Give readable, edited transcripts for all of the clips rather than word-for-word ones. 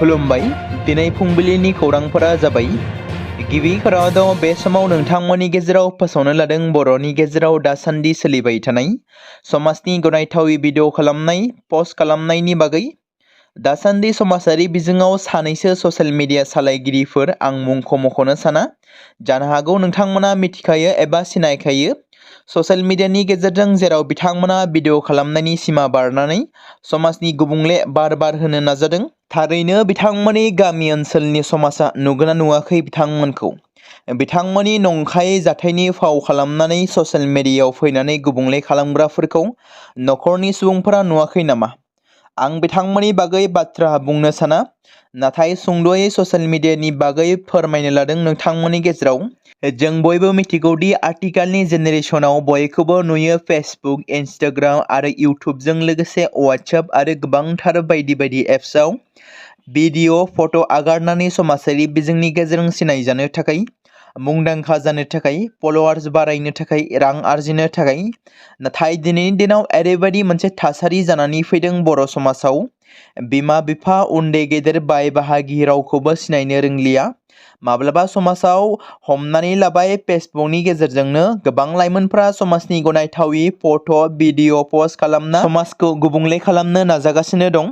खुलुमबाय दिनै फुंबिलिनि खौरांफोरा जाबाय गिबि खौराङाव बे समाव नोंथांमोननि गेजेराव फोसावनो लादों बर'नि गेजेराव दासान्दि सोलिबाय थानाय समाजनि गनायथावै भिडिअ खालामनाय पस्ट खालामनायनि बागै दासान्दि समाजारि बिजोङाव सानैसो ससियेल मिडिया सालायगिरिफोर आं मुंखौ मख'नो साना जानो हागौ नोंथांमोना मिथिखायो एबा सिनायखायो ससियेल मिडियानि गेजेरजों जेराव बिथांमोना भिडिअ खालामनायनि सिमा बारनानै समाजनि गुबुंले बार होनो नाजादों थारैनो बिथांमोननि गामि ओनसोलनि समाजा नुगोना नुवाखै बिथांमोनखौ बिथांमोननि नंखाय जाथायनि फाव खालामनानै ससियेल मिडियायाव फैनानै गुबुंले खालामग्राफोरखौ नखरनि सुबुंफोरा नुवाखै नामा आं बिथांमोननि बागै बाथ्रा बुंनो साना नाथाय सुंद'यै ससियेल मिडियानि बागै फोरमायनो लादों नोंथांमोननि गेजेराव जों बयबो मिथिगौदि आथिखालनि जेनेरेसनाव बयखौबो नुयो फेसबुक इन्स्टाग्राम आरो इउटुबजों लोगोसे वाट्सएप आरो गोबांथार बायदि एप्सआव भिडिअ फट' आगारनानै समाजारि बिजोंनि गेजेरजों सिनायजानो थाखाय मुंदांखा जानो थाखाय फलोवार्स बारायनो थाखाय रां आरजिनो थाखाय नाथाय दिनैनि दिनाव ओरैबायदि मोनसे थासारि जानानै फैदों बर' समाजाव बिमा बिफा उन्दै गेदेर बाय बाहागि रावखौबो सिनायनो रोंलिया माब्लाबा समाजाव हमनानै लाबाय फेसबुकनि गेजेरजोंनो गोबां लाइमोनफ्रा समाजनि गनायथावै फट' भिडिअ पस्ट खालामना समाजखौ गुबुंले खालामनो नाजागासिनो दं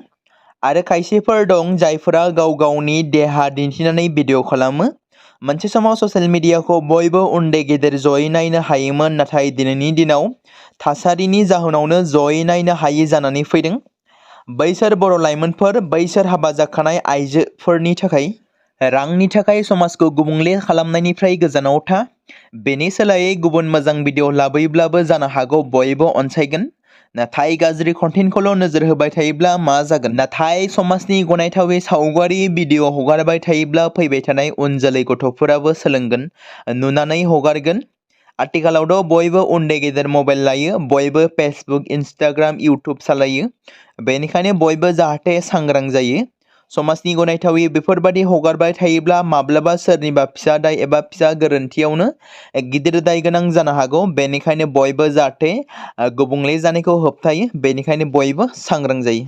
आरो खायसेफोर दं जायफोरा गाव गावनि देहा दिन्थिनानै भिडिअ खालामो मोनसे समाव ससियेल मिडियाखौ बयबो उन्दै गेदेर जयै नायनो हायोमोन नाथाय दिनैनि दिनाव थासारिनि जाहोनावनो जयै नायनो हायै जानानै फैदों बैसोर बर' लाइमोनफोर बैसोर हाबा जाखानाय आइजोफोरनि थाखाय रांनि थाखाय समाजखौ गुबुंले खालामनायनिफ्राय गोजानाव था बेनि सोलायै गुबुन मोजां भिडिअ लाबोयोब्लाबो जानो हागौ बयबो अनसायगोन नाथाय गाज्रि कन्टेन्टखौल' नोजोर होबाय थायोब्ला मा जागोन नाथाय समाजनि गनायथावै सावगारि भिडिअ हगारबाय थायोब्ला फैबाय थानाय उन जोलै गथ'फोराबो सोलोंगोन नुनानै हगारगोन आथिखालावथ' बयबो उन्दै गेदेर मबाइल लायो बयबो फेसबुक इन्स्टाग्राम इउटुब सालायो बेनिखायनो बयबो जाहाथे सांग्रां जायो समाजनि गनायथावै बेफोरबायदि हगारबाय थायोब्ला माब्लाबा सोरनिबा फिसा दाय एबा फिसा गोरोन्थियावनो गिदिर दाय गोनां जानो हागौ बेनिखायनो बयबो जाहाथे गुबुंले जानायखौ होबथायो बेनिखायनो बयबो सांग्रां जायो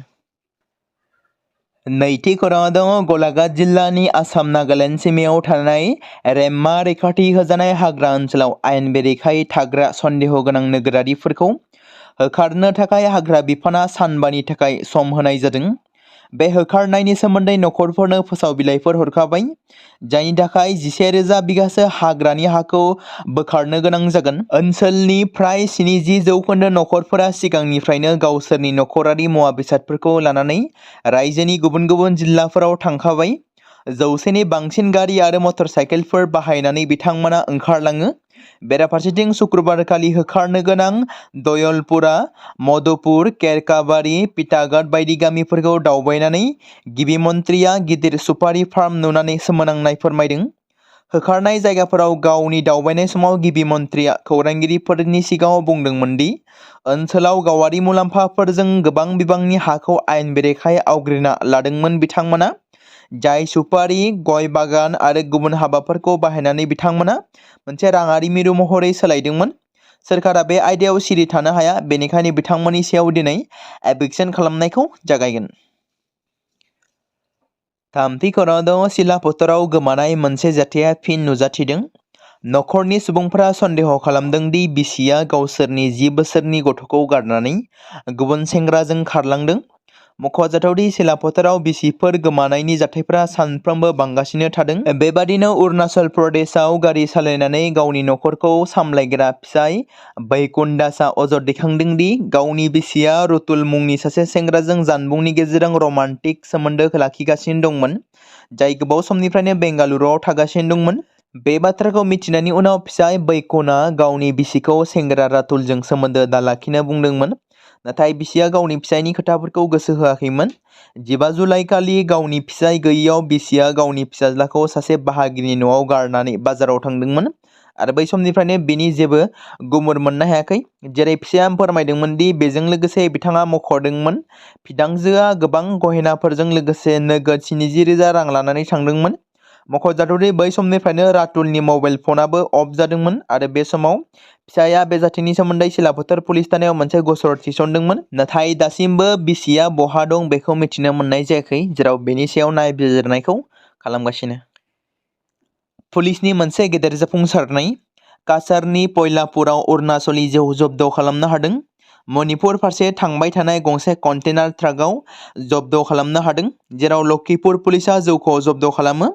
नैथि खौराङाव दङ गलाघाट जिल्लानि आसाम नागालेण्ड सिमायाव थानाय रेम्मा रैखाथि होजानाय हाग्रा ओनसोलाव आयेन बेरेखायै थाग्रा सन्देह गोनां नोगोरारिफोरखौ होखारनो थाखाय हाग्रा बिफाना सानबानि थाखाय सम होनाय जादों बे होखारनायनि सोमोन्दै नखरफोरनो फोसाव बिलाइफोर हरखाबाय जायनि थाखाय 11,000 बिगासो हाग्रानि हाखौ बोखारनो गोनां जागोन ओनसोलनि फ्राय 70% नखरफोरा सिगांनिफ्रायनो गावसोरनि नखरारि मुवा बेसादफोरखौ लानानै रायजोनि गुबुन गुबुन जिल्लाफोराव थांखाबाय 100नि बांसिन गारि आरो मटर साइकेलफोर बाहायनानै बिथांमोना ओंखारलाङो बेराफारसेथिं शुक्रबारखालि होखारनो गोनां दयलपुरा मधुपुर केरकाबारि पिटाघाट बायदि गामिफोरखौ दावबायनानै गिबि मन्थ्रिया गिदिर सुपारि फार्म नुनानै सोमोनांनाय फोरमायदों होखारनाय जायगाफोराव गावनि दावबायनाय समाव गिबि मन्थ्रिया खौरांगिरिफोरनि सिगाङाव बुंदोंमोन दि ओनसोलाव गावारि मुलाम्फाफोरजों गोबां बिबांनि हाखौ आयेन बेरेखायै आवग्रिना लादोंमोन बिथांमोना जाय सुपारि गय बागान आरो गुबुन हाबाफोरखौ बाहायनानै बिथांमोना मोनसे राङारि मिरु महरै सोलायदोंमोन सोरखारा बे आयदायाव सिरि थानो हाया बेनिखायनो बिथांमोननि सायाव दिनै एभिक्सन खालामनायखौ जागायगोन थामथि खौराङाव दङ सिलापथाराव गोमानाय मोनसे जाथाया फिन नुजाथिदों नखरनि सुबुंफोरा सन्देह खालामदों दि बिसिया गावसोरनि 10 बोसोरनि गथ'खौ गारनानै गुबुन सेंग्राजों खारलांदों मख'जाथावदि सिलापथाराव बिसिफोर गोमानायनि जाथायफोरा सानफ्रोमबो बांगासिनो थादों बेबादिनो अरुणाचल प्रदेशआव गारि सालायनानै गावनि नखरखौ सामलायग्रा फिसाय बैकुण्डासआ अजद दैखांदों दि गावनि बिसिया रुतुल मुंनि सासे सेंग्राजों जानबुंनि गेजेरजों रमान्टिक सोमोन्दो लाखिगासिनो दंमोन जाय गोबाव समनिफ्रायनो बेंगालुरुआव थागासिनो दंमोन बे बाथ्राखौ मिथिनायनि उनाव फिसाय बैकुना गावनि बिसिखौ सेंग्रा रातुलजों सोमोन्दो दालाखिनो बुंदोंमोन नाथाय बिसिया गावनि फिसायनि खोथाफोरखौ गोसो होआखैमोन 15 जुलाइ खालि गावनि फिसाय गैयैयाव बिसिया गावनि फिसाज्लाखौ सासे बाहागिनि न'आव गारनानै बाजाराव थांदोंमोन आरो बै समनिफ्रायनो बिनि जेबो गुमुर मोननो हायाखै जेरै फिसाया फोरमायदोंमोन दि बेजों लोगोसे बिथाङा मख'दोंमोन फिदांजोआ गोबां गहेनाफोरजों लोगोसे नोगोद 70,000 रां लानानै थांदोंमोन मख'जाथावदि बै समनिफ्रायनो रातुलनि मबाइल फनाबो अफ जादोंमोन आरो बे समाव फिसाया बे जाथायनि सोमोन्दै सिलाफोथार पुलिस थानायाव मोनसे गसर थिसनदोंमोन। नाथाय दासिमबो बिसिया बहा दं बेखौ मिथिनो मोननाय जायाखै, जेराव बेनि सायाव नायबिजिरनायखौ खालामगासिनो। पुलिसनि मोनसे गेदेर जाफुंसारनाय। काछारनि पयलापुराव अरुणाचलि जौ जब्द खालामनो हादों। मणिपुर फारसे थांबाय थानाय गंसे कन्टेनार ट्राकआव जब्द खालामनो हादों, जेराव लखिपुर पुलिसा जौखौ जब्द खालामो।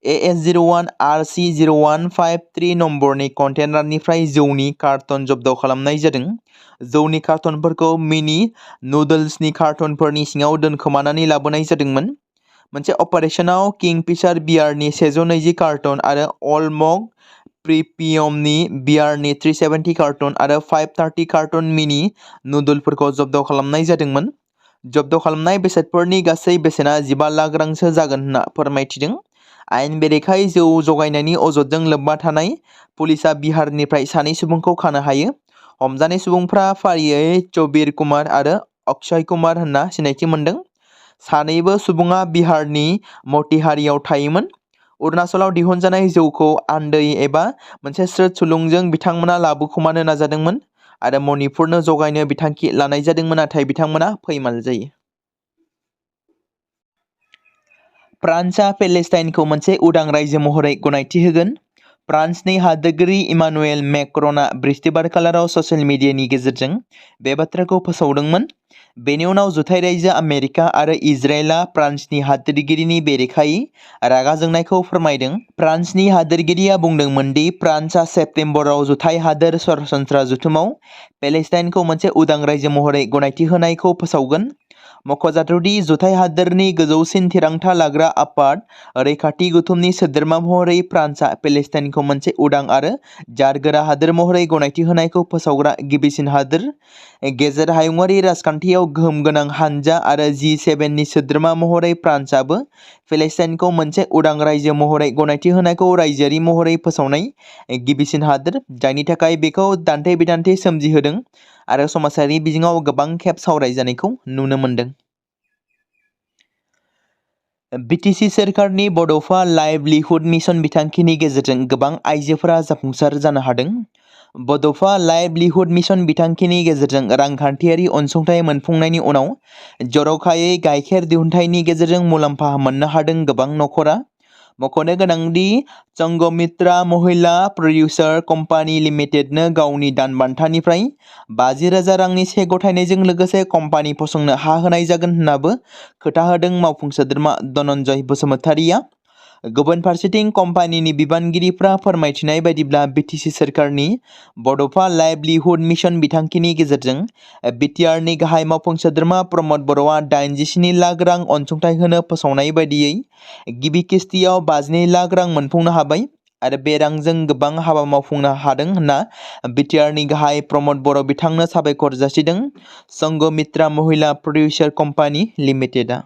AS01 RC 0153 नम्बरनि कन्टेनारनिफ्राय जौनि कार्टन जब्द खालामनाय जादों। जौनि कार्टनफोरखौ मिनि नुडल्सनि कार्टनफोरनि सिङाव दोनखोमानानै लाबोनाय जादोंमोन। मोनसे अपारेशनाव किंफिशार बियारनि 120 कार्टन आरो अल्ड मग प्रिमियामनि बियारनि 370 कार्टन आरो 530 कार्टन मिनि नुडलफोरखौ जब्द खालामनाय जादोंमोन। जब्द खालामनाय बेसादफोरनि गासै बेसेना 15 लाख रांसो जागोन होनना फोरमायथिदों। आयेन बेरेखायै जौ जगायनायनि अजदजों लोब्बा थानाय पुलिसा बिहारनिफ्राय 2 सुबुंखौ खानो हायो। हमजानाय सुबुंफ्रा फारियै चबीर कुमार आरो अक्षय कुमार होनना सिनायथि मोनदों। सानैबो सुबुङा बिहारनि मतिहारीआव थायोमोन। अरुणाचलाव दिहुनजानाय जौखौ आन्दै एबा मोनसे स्रोत सुलुंजों बिथांमोना लाबोखुमानो नाजादोंमोन आरो मणिपुरनो जगायनो बिथांखि लानाय जादोंमोन, नाथाय बिथांमोना फैमाल जायो। फ्रान्सआ पेलेस्टाइनखौ मोनसे उदां रायजो महरै गनायथि होगोन। फ्रान्सनि हादोरगिरि इमानुएल मेक्रनआ बृहस्पतिबार खालाराव ससियेल मिडियानि गेजेरजों बे बाथ्राखौ फोसावदोंमोन। बेनि उनाव जुथाइ रायजो आमेरिका आरो इजराइलआ फ्रान्सनि हादोरगिरिनि बेरेखायै रागा जोंनायखौ फोरमायदों। फ्रान्सनि हादोरगिरिया बुंदोंमोन दि फ्रान्सआ सेप्तेम्बराव जुथाइ हादोर सरासनस्रा जथुमाव पेलेस्टाइनखौ मोनसे उदां रायजो महरै गनायथि होनायखौ फोसावगोन। मख'जाथावदि जुथाइ हादोरनि गोजौसिन थिरांथा लाग्रा आफाद रैखाथि गौथुमनि सोद्रोमा महरै फ्रान्सआ पेलेस्टाइनखौ मोनसे उदां आरो जारगोरा हादोर महरै गनायथि होनायखौ फोसावग्रा गिबिसिन हादोर। गेजेर हायुंआरि राजखान्थियाव गोहोम गोनां हानजा आरो G7नि सोद्रोमा महरै फ्रान्सआबो पेलेस्टाइनखौ मोनसे उदां रायजो महरै गनायथि होनायखौ रायजोआरि महरै फोसावनाय गिबिसिन हादोर, जायनि थाखाय बेखौ दान्थे-बिदान्थे सोमजिहोदों आरो समाजारि बिजोङाव गोबां खेब सावरायजानायखौ नुनो मोनदों। BTC सोरखारनि बड'फा लाइभलिहुड मिशन बिथांखिनि गेजेरजों गोबां आइजोफोरा जाफुंसार जानो हादों। बड'फा लाइभलिहुड मिशन बिथांखिनि गेजेरजों रांखान्थियारि अनसुंथाइ मोनफुंनायनि उनाव जर'खायै गाइखेर दिहुनथायनि गेजेरजों मुलाम्फा मोननो हादों गोबां नखरा। मख'नो गोनांदि संघमित्रा महिला प्रडिउसार कम्पानि लिमिटेडनो गावनि दानबान्थानिफ्राय 50,000 रांनि से गथायनायजों लोगोसे कम्पानि फसंनो हा होनाय जागोन होननाबो खोथा होदों मावफुं सोद्रोमा धनन्जय बसुमतारीया। गुबुन फारसेथिं कम्पानिनि बिबानगिरिफ्रा फोरमायथिनाय बायदिब्ला BTC सोरखारनि बड'फा लाइभलिहुड मिशन बिथांखिनि गेजेरजों BTRनि गाहाय मावफुं सोद्रोमा प्रमद बर'आ 87 लाख रां अनसुंथाइ होनो फोसावनाय बायदियै गिबि किस्तियाव 52 लाख रां मोनफुंनो हाबाय आरो बे रांजों गोबां हाबा मावफुंनो हादों होनना BTRनि गाहाय प्रमद बर' बिथांनो साबायखर जासिदों। संघमित्रा महिला प्रडिउसार कम्पानि लिमिटेडआ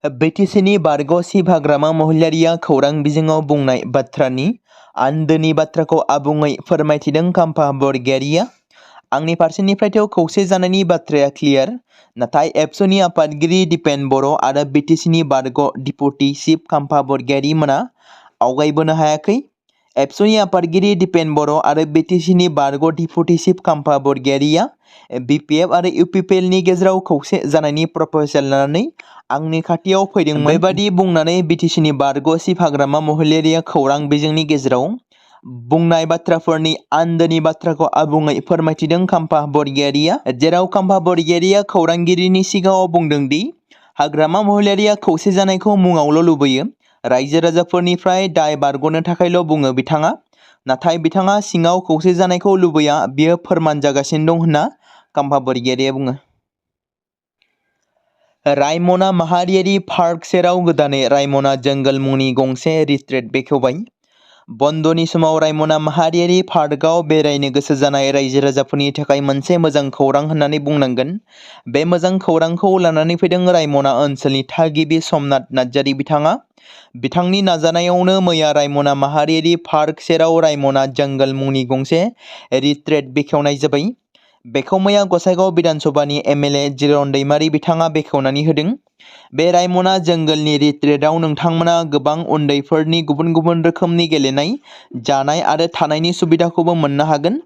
BTCनि बारग' सिप हाग्रामा महिलारिया खौरां बिजोङाव बुंनाय बाथ्रानि आन्दोनि बाथ्राखौ आबुङै फोरमायथिदों खाम्फा बरगयारिया। आंनि फारसेनिफ्रायथ' खौसे जानायनि बाथ्राया क्लियार, नाथाय एबसुनि आफादगिरि दिपेन बर' आरो BTCनि बारग' डिपुटि चिफ खाम्फा बरगयारि मोना आवगायबोनो हायाखै। एबसुनि आफादगिरि दिपेन बर' आरो BTCनि बारग' डिपुटि चिफ खाम्फा बरगयारिया BPF आरो UPPLनि गेजेराव खौसे जानायनि प्रप'जाल लानानै आंनि खाथियाव फैदोंमोन। बेबादि बुंनानै BTCनि बारग' चिफ हाग्रामा महिलारिया खौरां बिजोंनि गेजेराव बुंनाय बाथ्राफोरनि आन्दोनि बाथ्राखौ आबुङै फोरमायथिदों खाम्फा बरगयारिया, जेराव खाम्फा बरगयारिया खौरांगिरिनि सिगाङाव बुंदों दि हाग्रामा महिलारिया खौसे जानायखौ मुङावल' लुबैयो, रायजो राजाफोरनिफ्राय दाय बारग'नो थाखायल' बुङो बिथाङा, नाथाय बिथाङा सिङाव खौसे जानायखौ लुबैया, बियो फोरमान जागासिनो दं होनना खाम्फा बरगयारिया बुङो। रायमना माहारियारि पार्क सेराव गोदानै रायमना जंगल मुंनि गंसे रिट्रिट बेखेवबाय। बन्द'नि समाव रायमना माहारियारि पार्कआव बेरायनो गोसो जानाय रायजो राजाफोरनि थाखाय मोनसे मोजां खौरां होननानै बुंनांगोन। बे मोजां खौरांखौ लानानै फैदों रायमना ओनसोलनि थागिबि समनाथ नार्जारि बिथाङा। बिथांनि नाजानायावनो मैया रायमना माहारियारि पार्क सेराव रायमना जंगल मुंनि गंसे रिट्रिट बेखेवनाय जाबाय। बेखौ मैया गसाइगाव बिधानसभानि एमएलए जिरन दैमारी बिथाङा बेखेवनानै होदों। बे रायमना जंगलनि रिट्रिटआव नोंथांमोना गोबां उन्दैफोरनि गुबुन गुबुन रोखोमनि गेलेनाय, जानाय आरो थानायनि सुबिदाखौबो मोननो हागोन।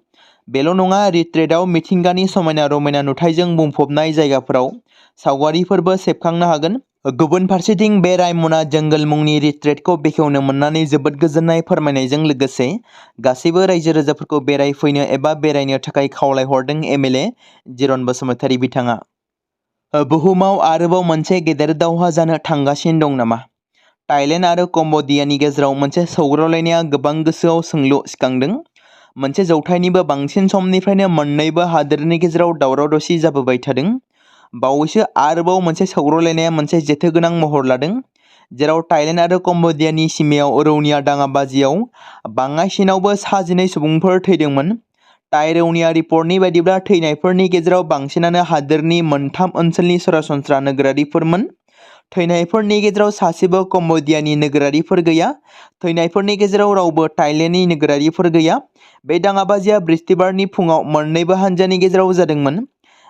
बेल' नङा, रिट्रिटआव मिथिंगानि समायना रमायना नुथायजों बुंफबनाय जायगाफोराव सावगारिफोरबो सेबखांनो हागोन। गुबुन फारसेथिं बे रायमना जंगल मुंनि रिट्रिटखौ बेखेवनो मोननानै जोबोद गोजोननाय फोरमायनायजों लोगोसे गासैबो रायजो राजाफोरखौ बेरायफैनो एबा बेरायनो थाखाय खावलायहरदों एमएलए जिरन बसुमतारी बिथाङा। बुहुमाव आरोबाव मोनसे गेदेर दावहा जानो थांगासिनो दं नामा? थाइलेन्ड आरो कम्बोडियानि गेजेराव मोनसे सौग्रावलायनाया गोबां गोसोआव सोंलु सिखांदों। मोनसे जौथाइनिबो बांसिन समनिफ्रायनो मोन्नैबो हादोरनि गेजेराव दावराव दावसि जाबोबाय थादों। बावैसो आरोबाव मोनसे सौग्रावलायनाया मोनसे जेथोगोनां महर लादों, जेराव थाइलेन्ड आरो कम्बोडियानि सिमायाव रौनिया दाङाबाजियाव बाङाइसिनावबो 12 सुबुंफोर थैदोंमोन। थाई रौनिया रिपर्टनि बायदिब्ला थैनायफोरनि गेजेराव बांसिनानो हादोरनि मोनथाम ओनसोलनि सरासनस्रा नोगोरारिफोरमोन। थैनायफोरनि गेजेराव सासेबो कम्बोडियानि नोगोरारिफोर गैया। थैनायफोरनि गेजेराव रावबो थाईलेन्डनि नोगोरारिफोर गैया। बे दाङाबाजिया बृहस्पतिबारनि फुङाव मोन्नैबो हान्जानि गेजेराव जादोंमोन।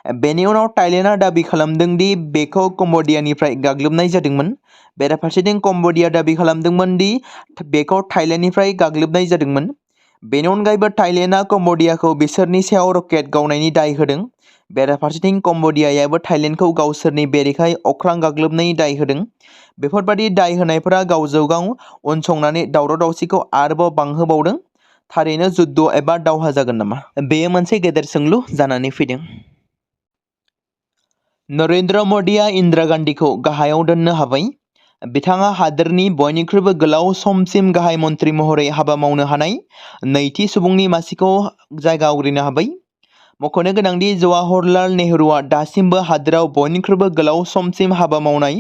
बेनि उनाव थाईलेन्डआ दाबि खालामदों दि बेखौ कम्बोडियानिफ्राय गाग्लोबनाय जादोंमोन। बेराफारसेथिं कम्बोडिया दाबि खालामदोंमोन दि बेखौ थाईलेन्डनिफ्राय गाग्लोबनाय जादोंमोन। बेनि अनगायैबो थाईलेन्डआ कम्बोडियाखौ बिसोरनि सायाव रकेट गावनायनि दाय होदों। बेराफारसेथिं कम्बोडियायाबो थाईलेन्डखौ गावसोरनि बेरेखायै अख्रां गाग्लोबनायनि दाय होदों। बेफोरबादि दाय होनायफोरा गावजों गाव उनसंनानै दावराव दावसिखौ आरोबाव बांहोबावदों। थारैनो जुद्ध एबा दावहा जागोन नामा? बेयो मोनसे गेदेर सोंलु जानानै फैदों। नरेन्द्र मदिआ इन्दिरा गान्धीखौ गाहायाव दोननो हाबाय। बिथाङा हादोरनि बयनिख्रुइबो गोलाव समसिम गाहाय मन्थ्रि महरै हाबा मावनो हानाय नैथि सुबुंनि मासिखौ जायगा आवग्रिनो हाबाय। मख'नो गोनांदि जवाहरलाल नेहरूआ दासिमबो हादोराव बयनिख्रुइबो गोलाव समसिम हाबा मावनाय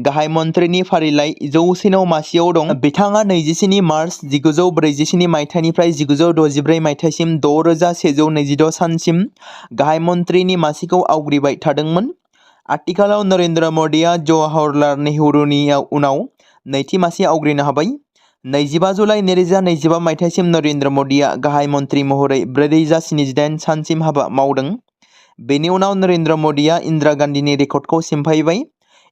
गाहाय मन्थ्रिनि फारिलाइ 100सिनाव मासियाव दं। बिथाङा 27 मार्च 1947 मायथाइनिफ्राय 1964 मायथाइसिम 6122 सानसिम गाहाय मन्थ्रिनि मासिखौ आवग्रिबाय थादोंमोन। आथिखालाव नरेन्द्र मदिआ जवाहरलाल नेहरूनि उनाव नैथि मासि आवग्रिनो हाबाय। 25 जुलाइ 2025 मायथाइसिम नरेन्द्र मदिआ गाहाय मन्थ्रि महरै 478 सानसिम हाबा मावदों। बेनि उनाव नरेन्द्र मदिआ इन्दिरा गान्धीनि रेकर्डखौ सिफायबाय।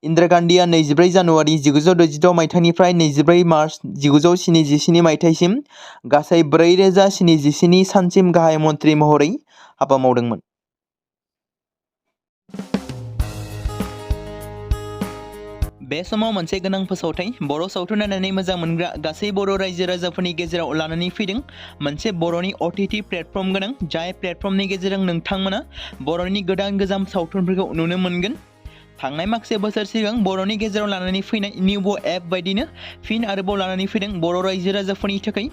इन्दिरा गान्धीआ 24 जानुवारि 1966 मायथाइनिफ्राय 24 मार्च 1977 मायथाइसिम गासै 4077 सानसिम गाहाय मन्थ्रि महरै हाबा मावदोंमोन। बे समाव मोनसे गोनां फोसावथाय बर' सावथुन नायनानै मोजां मोनग्रा गासै बर' रायजो राजाफोरनि गेजेराव लानानै फैदों मोनसे बर'नि OTT प्लेटफर्म गोनां, जाय प्लेटफर्मनि गेजेरजों नोंथांमोना बर'नि गोदान गोजाम सावथुनफोरखौ नुनो मोनगोन। थांनाय माखासे बोसोर सिगां बर'नि गेजेराव लानानै फैनाय निउबो एप बायदिनो फिन आरोबाव लानानै फैदों बर' रायजो राजाफोरनि थाखाय।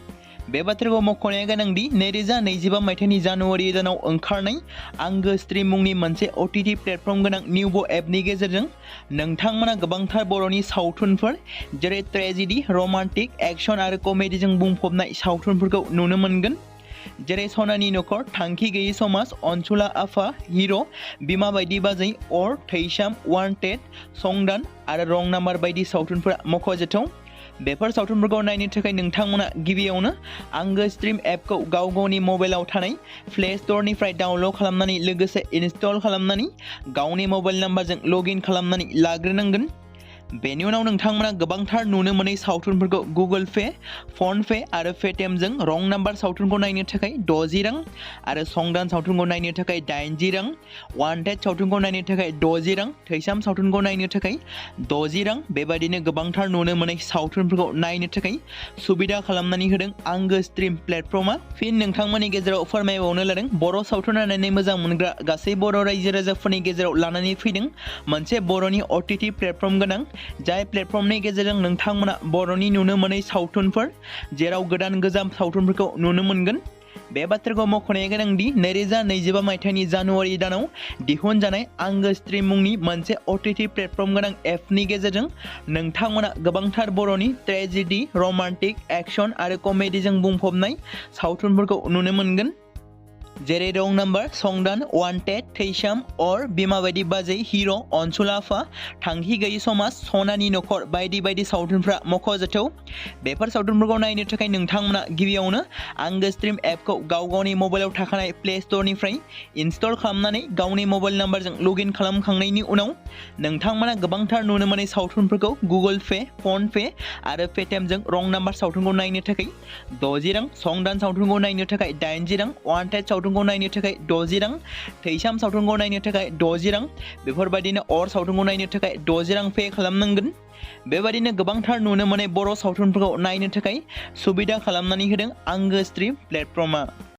बे बाथ्राखौ मख'नाया गोनांदि 2025 मायथाइनि जानुवारि दानाव ओंखारनाय आंगो स्ट्रिम मुंनि मोनसे OTT प्लेटफर्म गोनां निउबो एपनि गेजेरजों नोंथांमोना गोबांथार बर'नि सावथुनफोर जेरै ट्रेजेडि, रमान्टिक, एक्शन आरो कमेडिजों बुंफबनाय सावथुनफोरखौ नुनो मोनगोन। जेरै सनानि नखर, थांखि गैयै समाज, अनसुला आफा, हिर', बिमा बायदि बाजै, अर, थैसाम, वान्टेड, संदान आरो रं नाम्बार बायदि सावथुनफोरा मख'जाथाव। बेफोर सावथुनफोरखौ नायनो थाखाय नोंथांमोना गिबियावनो आंगो स्ट्रिम एपखौ गाव गावनि मबाइलाव थानाय प्ले स्ट'रनिफ्राय डाउनल'ड खालामनानै लोगोसे इनस्टल खालामनानै गावनि मबाइल नाम्बारजों लगइन खालामनानै लाग्रोनांगोन। बेनि उनाव नोंथांमोना गोबांथार नुनो मोनै सावथुनफोरखौ गुगोल पे, फन पे आरो पेटिएमजों रं नाम्बार सावथुनखौ नायनो थाखाय 60 रां आरो संदान सावथुनखौ नायनो थाखाय 80 रां, वान्टेड सावथुनखौ नायनो थाखाय 60 रां, थैसाम सावथुनखौ नायनो थाखाय 60 रां बेबायदिनो गोबांथार नुनो मोनै सावथुनफोरखौ नायनो थाखाय सुबिदा खालामनानै होदों आंगो स्ट्रिम प्लेटफर्मआ। फिन नोंथांमोननि गेजेराव फोरमायबावनो लादों बर' सावथुन नायनानै मोजां मोनग्रा गासै बर' रायजो राजाफोरनि गेजेराव लानानै फैदों मोनसे बर'नि OTT प्लेटफर्म गोनां, जाय प्लेटफर्मनि गेजेरजों नोंथांमोना बर'नि नुनो मोनै सावथुनफोर जेराव गोदान गोजाम सावथुनफोरखौ नुनो मोनगोन। बे बाथ्राखौ मख'नाया गोनांदि 2025 मायथाइनि जानुवारि दानाव दिहुनजानाय आंगो स्ट्रिम मुंनि मोनसे OTT प्लेटफर्म गोनां एपनि गेजेरजों नोंथांमोना गोबांथार बर'नि ट्रेजेडि, रमान्टिक, एक्शन आरो कमेडिजों बुंफबनाय सावथुनफोरखौ नुनो मोनगोन। जेरै रं नाम्बार, संदान, वान्टेड, थैसाम, अर, बिमा बायदि बाजै, हिर', अनसुलाफा, थांखि गैयि समाज, सनानि नखर बायदि बायदि सावथुनफ्रा मख'जाथाव। बेफोर सावथुनफोरखौ नायनो थाखाय नोंथांमोना गिबियावनो आंगो स्ट्रिम एपखौ गावनि मबाइलाव थाखानाय प्ले स्ट'रनिफ्राय इनस्टल खालामनानै गावनि मबाइल नाम्बारजों लगइन खालामखांनायनि उनाव नोंथांमोना गोबांथार नुनो मोनै सावथुनफोरखौ गुगोल पे, फन पे आरो पेटिएमजों रं नाम्बार सावथुनखौ नायनो थाखाय 60 रां, संदान सावथुनखौ नायनो थाखाय 80 रां, वान्टेड सावथुनखौ नायनो थाखाय 60 रां, थैसाम सावथुनखौ नायनो थाखाय 60 रां, बेफोरबायदिनो अर सावथुनखौ नायनो थाखाय 60 रां पे खालामनांगोन। बेबायदिनो गोबांथार नुनो मोनै बर' सावथुनफोरखौ नायनो थाखाय सुबिदा खालामनानै होदों आंगो स्ट्रिम प्लेटफर्मआ।